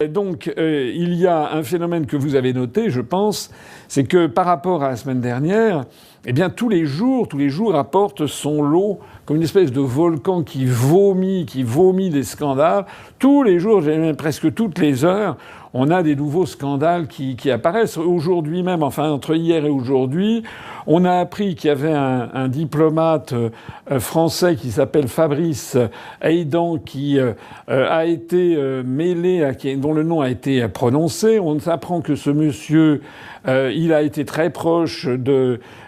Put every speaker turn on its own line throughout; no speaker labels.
Et donc, il y a un phénomène que vous avez noté, je pense, c'est que par rapport à la semaine dernière, eh bien, tous les jours apportent son lot, comme une espèce de volcan qui vomit des scandales. Tous les jours, presque toutes les heures, on a des nouveaux scandales qui apparaissent. Aujourd'hui même, enfin, entre hier et aujourd'hui, on a appris qu'il y avait un diplomate français qui s'appelle Fabrice Heidan qui a été mêlé, dont le nom a été prononcé. On apprend que ce monsieur, il a été très proche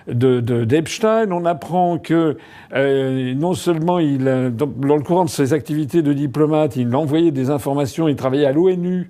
d'Epstein. On apprend que non seulement dans le courant de ses activités de diplomate, il envoyait des informations, il travaillait à l'ONU.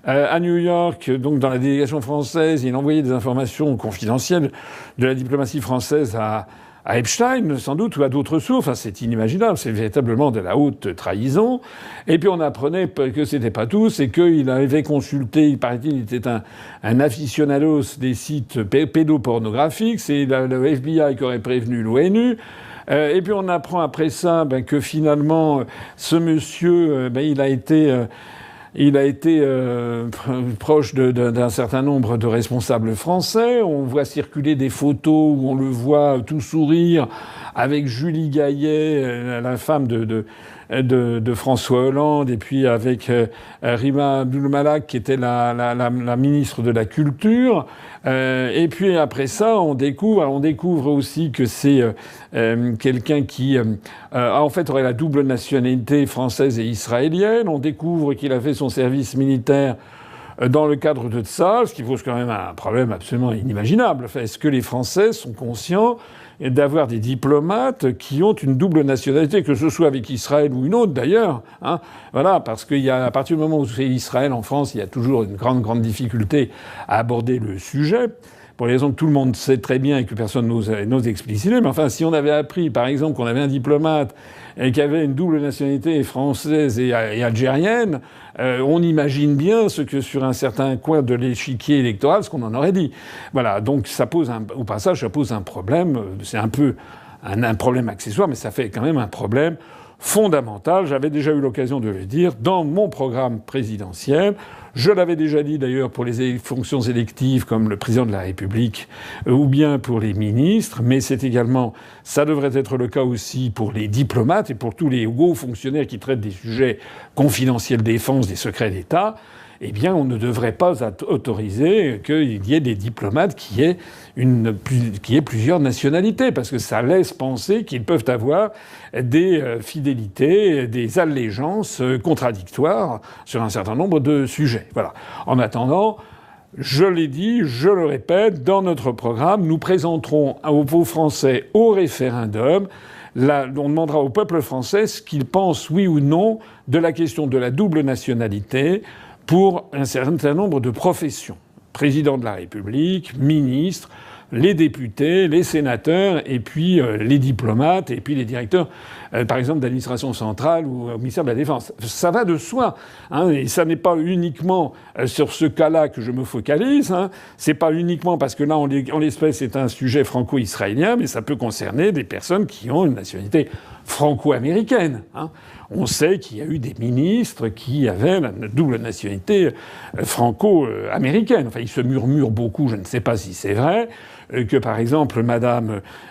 À New York, donc dans la délégation française, il envoyait des informations confidentielles de la diplomatie française à Epstein, sans doute, ou à d'autres sources. Enfin, c'est inimaginable. C'est véritablement de la haute trahison. Et puis on apprenait que c'était pas tout, c'est qu'il avait consulté, il paraît-il, il était un aficionados des sites pédopornographiques. C'est le FBI qui aurait prévenu l'ONU. Et puis on apprend après ça que finalement, ce monsieur, il a été proche d'un certain nombre de responsables français. On voit circuler des photos où on le voit tout sourire avec Julie Gaillet, la femme de François Hollande, et puis avec Rima Abdul-Malak, qui était la ministre de la Culture. Et puis après ça, on découvre aussi que c'est quelqu'un qui en fait aurait la double nationalité française et israélienne. On découvre qu'il a fait son service militaire dans le cadre de ça, ce qui pose quand même un problème absolument inimaginable. Enfin, est-ce que les Français sont conscients d'avoir des diplomates qui ont une double nationalité, que ce soit avec Israël ou une autre d'ailleurs, hein? Voilà, parce à partir du moment où c'est Israël en France, il y a toujours une grande difficulté à aborder le sujet, pour les raisons que tout le monde sait très bien et que personne n'ose expliciter. Mais enfin, si on avait appris, par exemple, qu'on avait un diplomate qui avait une double nationalité française et algérienne, on imagine bien ce que sur un certain coin de l'échiquier électoral, ce qu'on en aurait dit. Voilà. Donc au passage, ça pose un problème. C'est un peu un problème accessoire, mais ça fait quand même un problème fondamental. J'avais déjà eu l'occasion de le dire dans mon programme présidentiel. Je l'avais déjà dit d'ailleurs pour les fonctions électives comme le président de la République ou bien pour les ministres, mais ça devrait être le cas aussi pour les diplomates et pour tous les hauts fonctionnaires qui traitent des sujets confidentiels défense, des secrets d'État. Eh bien, on ne devrait pas autoriser qu'il y ait des diplomates qui aient plusieurs nationalités, parce que ça laisse penser qu'ils peuvent avoir des fidélités, des allégeances contradictoires sur un certain nombre de sujets. Voilà. En attendant, je l'ai dit, je le répète, dans notre programme, nous présenterons aux Français au référendum. Là, on demandera au peuple français ce qu'il pense, oui ou non, de la question de la double nationalité pour un certain nombre de professions. Président de la République, ministre, les députés, les sénateurs, et puis les diplomates, et puis les directeurs, par exemple, d'administration centrale ou au ministère de la Défense. Ça va de soi, hein, et ça n'est pas uniquement sur ce cas-là que je me focalise. Hein. C'est pas uniquement parce que là, en l'espèce, c'est un sujet franco-israélien, mais ça peut concerner des personnes qui ont une nationalité franco-américaine. Hein. On sait qu'il y a eu des ministres qui avaient la double nationalité franco-américaine. Enfin, il se murmure beaucoup, je ne sais pas si c'est vrai, que par exemple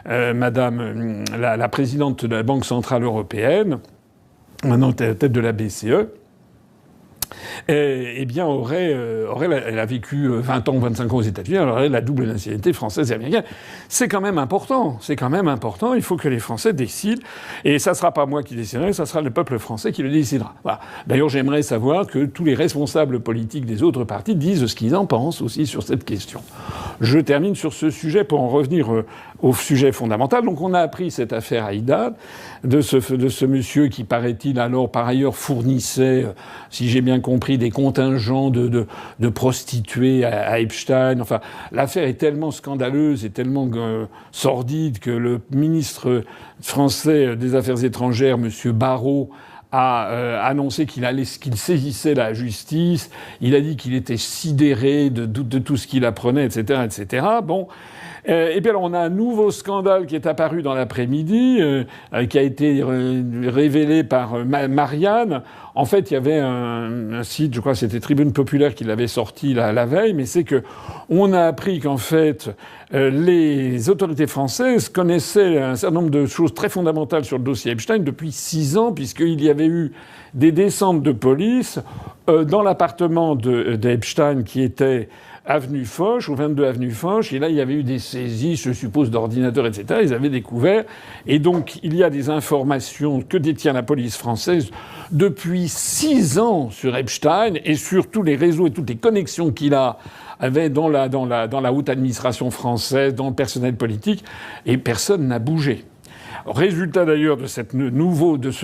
la présidente de la Banque centrale européenne, maintenant tête de la BCE, eh bien, elle a vécu 20 ans, 25 ans aux États-Unis, elle aurait la double nationalité française et américaine. C'est quand même important. C'est quand même important. Il faut que les Français décident. Et ça sera pas moi qui déciderai, ça sera le peuple français qui le décidera. Voilà. D'ailleurs, j'aimerais savoir que tous les responsables politiques des autres partis disent ce qu'ils en pensent aussi sur cette question. Je termine sur ce sujet pour en revenir au sujet fondamental. Donc, on a appris cette affaire Haïdar de ce monsieur qui, paraît-il, alors, par ailleurs, fournissait, si j'ai bien compris, des contingents de prostituées à Epstein. Enfin, l'affaire est tellement scandaleuse et tellement sordide que le ministre français des Affaires étrangères, M. Barrot, a annoncé qu'il saisissait la justice. Il a dit qu'il était sidéré de tout ce qu'il apprenait, etc., etc. Bon. Et puis alors on a un nouveau scandale qui est apparu dans l'après-midi, qui a été révélé par Marianne. En fait, il y avait un site, je crois que c'était Tribune Populaire qui l'avait sorti la veille, mais c'est que on a appris qu'en fait, les autorités françaises connaissaient un certain nombre de choses très fondamentales sur le dossier Epstein depuis 6 ans, puisqu'il y avait eu des descentes de police dans l'appartement d'Epstein qui était avenue Foch, au 22 avenue Foch, et là il y avait eu des saisies, je suppose, d'ordinateurs, etc. Ils avaient découvert, et donc il y a des informations que détient la police française depuis 6 ans sur Epstein et sur tous les réseaux et toutes les connexions qu'il avait dans la haute administration française, dans le personnel politique, et personne n'a bougé. Résultat d'ailleurs de ce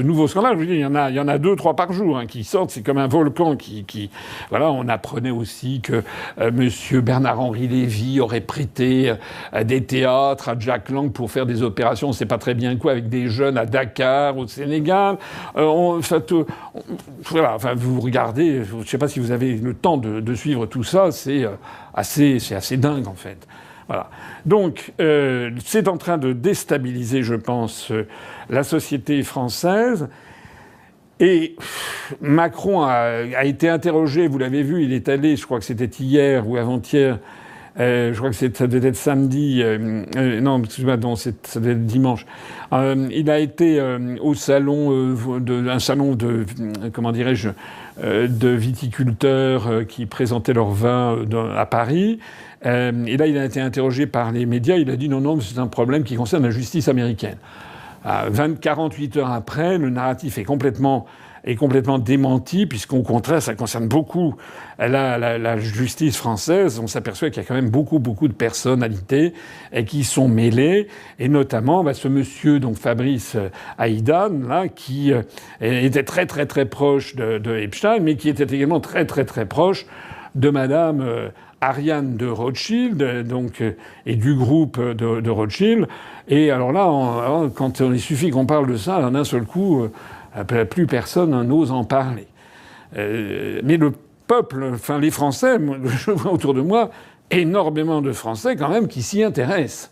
nouveau scandale, je veux dire, il y en a 2-3 par jour qui sortent. C'est comme un volcan qui voilà. On apprenait aussi que Monsieur Bernard-Henri Lévy aurait prêté des théâtres à Jack Lang pour faire des opérations, on ne sait pas très bien quoi, avec des jeunes à Dakar, au Sénégal. Voilà. Enfin, vous regardez. Je ne sais pas si vous avez le temps de suivre tout ça. C'est assez dingue en fait. Voilà. Donc, c'est en train de déstabiliser, je pense, la société française. Et Macron a été interrogé, vous l'avez vu, il est allé, je crois que c'était hier ou avant-hier, je crois que ça devait être samedi, non, excusez-moi, non, ça devait être dimanche. Il a été au salon, un salon de, comment dirais-je, de viticulteurs qui présentaient leur vin à Paris. Et là, il a été interrogé par les médias. Il a dit non, c'est un problème qui concerne la justice américaine. 48 heures après, le narratif est complètement démenti, puisqu'au contraire, ça concerne beaucoup la justice française. On s'aperçoit qu'il y a quand même beaucoup de personnalités qui sont mêlées, et notamment ce monsieur, donc Fabrice Haïdan, là, qui était très proche de Epstein, mais qui était également très proche de Madame Ariane de Rothschild, donc, et du groupe de Rothschild. Et alors là, quand il suffit qu'on parle de ça, d'un seul coup, plus personne n'ose en parler. Mais le peuple, enfin les Français, je vois autour de moi énormément de Français quand même qui s'y intéressent.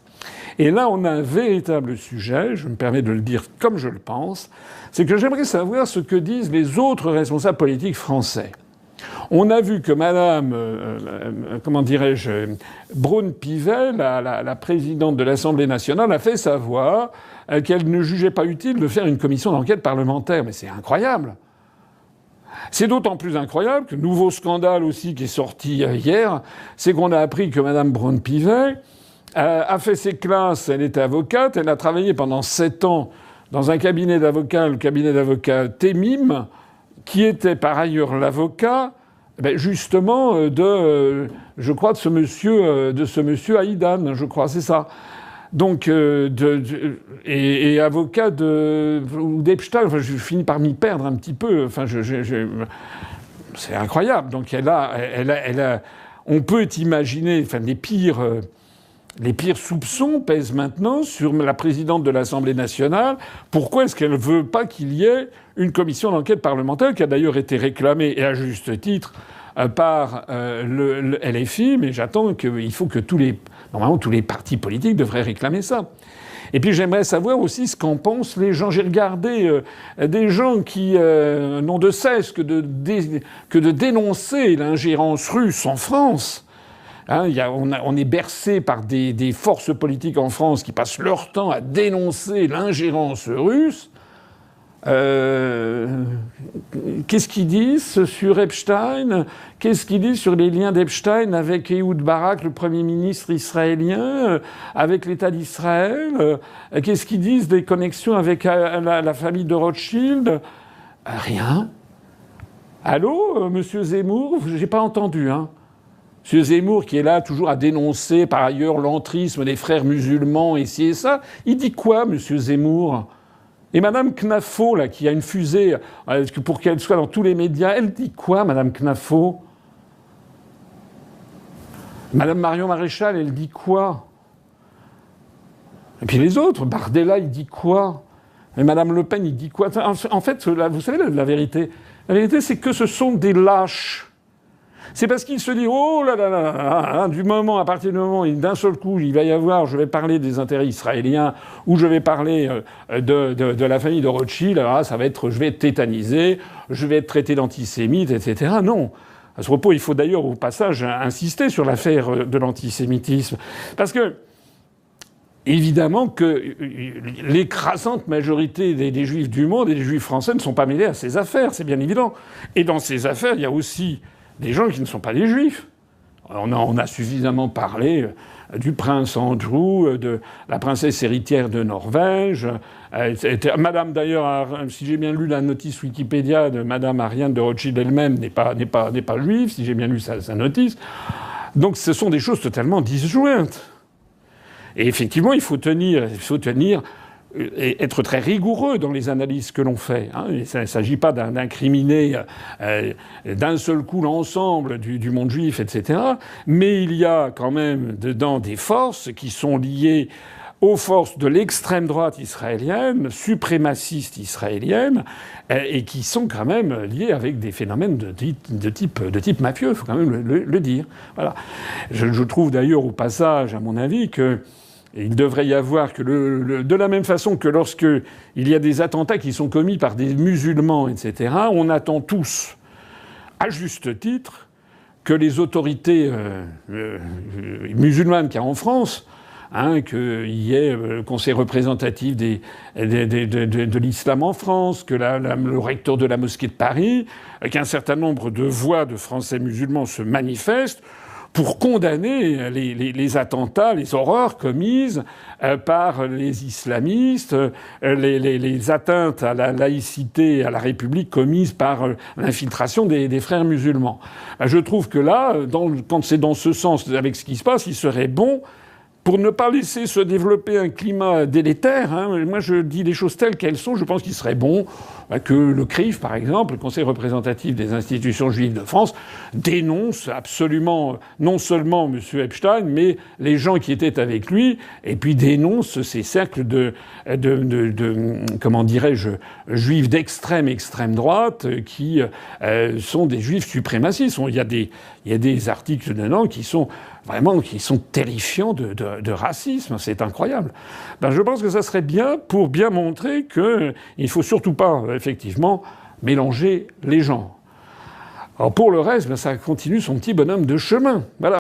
Et là, on a un véritable sujet, je me permets de le dire comme je le pense, c'est que j'aimerais savoir ce que disent les autres responsables politiques français. On a vu que Madame, comment dirais-je, Braun-Pivet, la présidente de l'Assemblée nationale, a fait savoir qu'elle ne jugeait pas utile de faire une commission d'enquête parlementaire. Mais c'est incroyable. C'est d'autant plus incroyable que nouveau scandale aussi qui est sorti hier, c'est qu'on a appris que Madame Braun-Pivet a fait ses classes, elle était avocate, elle a travaillé pendant 7 ans dans un cabinet d'avocats, le cabinet d'avocats Temim, qui était par ailleurs l'avocat, justement, je crois, de ce monsieur Haïdan, je crois, c'est ça. Donc, et avocat d'Epstein, enfin, je finis par m'y perdre un petit peu. Enfin, c'est incroyable. Donc, on peut imaginer, enfin, les pires soupçons pèsent maintenant sur la présidente de l'Assemblée nationale. Pourquoi est-ce qu'elle ne veut pas qu'il y ait une commission d'enquête parlementaire, qui a d'ailleurs été réclamée, et à juste titre, par le LFI, mais j'attends qu'il faut que normalement tous les partis politiques devraient réclamer ça. Et puis j'aimerais savoir aussi ce qu'en pensent les gens. J'ai regardé des gens qui n'ont de cesse que de dénoncer l'ingérence russe en France. On est bercé par des forces politiques en France qui passent leur temps à dénoncer l'ingérence russe. Qu'est-ce qu'ils disent sur Epstein? Qu'est-ce qu'ils disent sur les liens d'Epstein avec Ehud Barak, le Premier ministre israélien, avec l'État d'Israël? Qu'est-ce qu'ils disent des connexions avec la famille de Rothschild? Rien. Allô, monsieur Zemmour? J'ai pas entendu, hein. Monsieur Zemmour, qui est là toujours à dénoncer par ailleurs l'entrisme des frères musulmans, ici et ça, il dit quoi, monsieur Zemmour? Et Madame Knafo, là, qui a une fusée pour qu'elle soit dans tous les médias, elle dit quoi, Madame Knafo? Madame Marion Maréchal, elle dit quoi? Et puis les autres, Bardella, il dit quoi? Et Madame Le Pen, il dit quoi? En fait, vous savez la vérité? La vérité, c'est que ce sont des lâches. C'est parce qu'il se dit oh là là là là, à partir du moment où d'un seul coup il va y avoir, je vais parler des intérêts israéliens ou je vais parler de la famille de Rothschild, alors là, je vais être tétanisé, je vais être traité d'antisémite, etc. Non. À ce propos, il faut d'ailleurs au passage insister sur l'affaire de l'antisémitisme, parce que évidemment que l'écrasante majorité des Juifs du monde et des Juifs français ne sont pas mêlés à ces affaires, c'est bien évident. Et dans ces affaires, il y a aussi des gens qui ne sont pas des Juifs. On a suffisamment parlé du prince Andrew, de la princesse héritière de Norvège. Madame, d'ailleurs, si j'ai bien lu la notice Wikipédia de Madame Ariane de Rothschild elle-même, n'est pas juive, si j'ai bien lu sa notice. Donc ce sont des choses totalement disjointes. Et effectivement, il faut tenir et être très rigoureux dans les analyses que l'on fait. Il ne s'agit pas d'incriminer d'un seul coup l'ensemble du monde juif, etc. Mais il y a quand même dedans des forces qui sont liées aux forces de l'extrême droite israélienne, suprémaciste israélienne, et qui sont quand même liées avec des phénomènes de type mafieux, il faut quand même le dire. Voilà. Je trouve d'ailleurs au passage, à mon avis, que il devrait y avoir que de la même façon que lorsque il y a des attentats qui sont commis par des musulmans, etc., on attend tous, à juste titre, que les autorités musulmanes qu'il y a en France, qu'il y ait le conseil représentatif de l'islam en France, que le recteur de la mosquée de Paris, qu'un certain nombre de voix de Français musulmans se manifestent pour condamner les attentats, les horreurs commises par les islamistes, les atteintes à la laïcité, à la République commises par l'infiltration des frères musulmans. Je trouve que là, quand c'est dans ce sens, avec ce qui se passe, il serait bon, pour ne pas laisser se développer un climat délétère, moi je dis les choses telles qu'elles sont, je pense qu'il serait bon que le CRIF, par exemple, le Conseil représentatif des institutions juives de France, dénonce absolument non seulement M. Epstein, mais les gens qui étaient avec lui, et puis dénonce ces cercles de comment dirais-je, juifs extrême droite, qui sont des juifs suprémacistes. Il y a des articles dedans qui sont terrifiants de racisme. C'est incroyable. Je pense que ça serait bien pour bien montrer qu'il ne faut surtout pas, effectivement, mélanger les genres. Alors pour le reste, ça continue son petit bonhomme de chemin. Voilà.